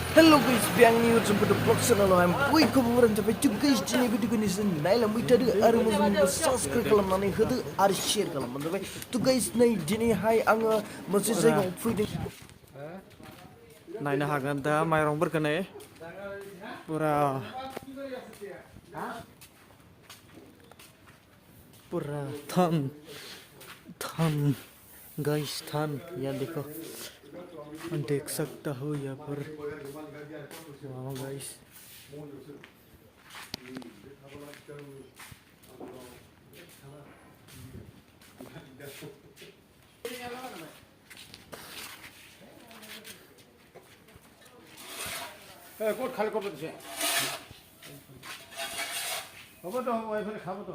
Hello guys, biang ni YouTube pada vlog channel I'm boy keburan sampai juga ini video ini naik tadi ada mau subscribe खालामनानै होदो आरो share खालामनानै जाबाय तो guys नै दिनैहाय आङो मोनसे जायगायाव फैदों नायनो हागोन दा माइरंफोरखौ नै पुरा पूरा थन थन गाइस थन या देखो देख सकता हो यहाँ पर वाह गाइस কোট খালি করতে দিছে হবে তো ওইখানে খাবো তো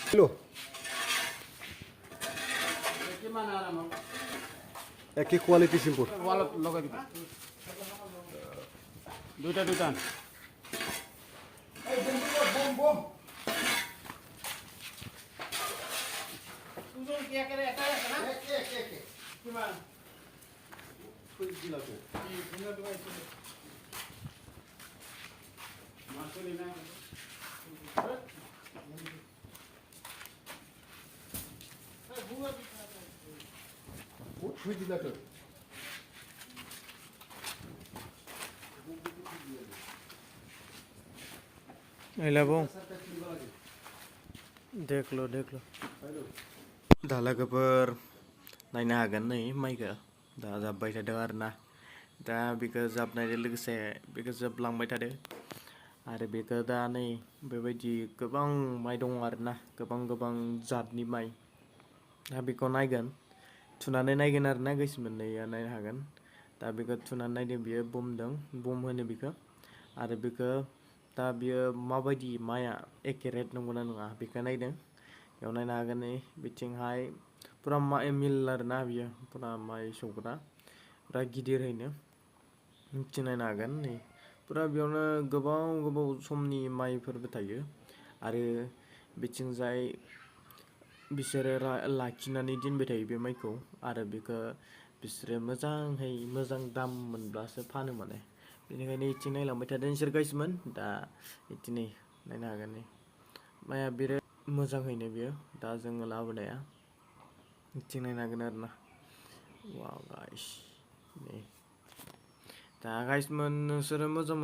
Hello. কিমান আরাম একই কোয়ালিটি সিম্পল ওয়ালত লগাই দিবি দুইটা দুইটা তুজন কি একেবারে এটা আছে না কিমান কই দিলা তো কি দিলা তো আছে মাছলি না কই দিলা তো एलाबो देख लो दालागोफोर नायनो हागोन नै माइखौ दा जाबबाय थादों आरोना दा बेखौ जाबनायजों लोगोसे बेखौ जोबलांबाय थादों आरो बेखौ दा नै बेबायदि गोबां माइ दङ आरोना गोबां जातनि माइ दा बेखौ नायगोन थुनानै नायगोन आरोना गाइस मोननैया नायनो हागोन दा बेखौ थुनानै नायदों बियो बुम होनो बेखौ आरो बेखौ दा बियो माबायदि माइआ एकेरेट नंगौना नङा बेखौ नायदों बेयाव नायनो हागोन नै बिथिंहाय पुरा माइ मिल आरोना बियो पुरा माइ सौग्रा पुरा गिदिरैनो बिथिं नायनो हागोन नै पुरा बेयावनो गोबाव समनि माइफोरबो थायो आरो बिथिंजाय बिसोरो लाखिनानै दोनबाय थायो बे माइखौ आरो बेखौ बिसोरो मोजां दाम मोनब्लासो फानो माने बेनिखायनो इथिं नायलांबाय थादों नोंसोर गाइसमोन दा इथिं नै नायनो हागोन नै माइआ बिराद मोजाङैनो बियो दा जोङो लाबोनाया इथिं नायनो हागोन आरोना वाव गाइस नै दा गाइसमोन नोंसोरो मोजां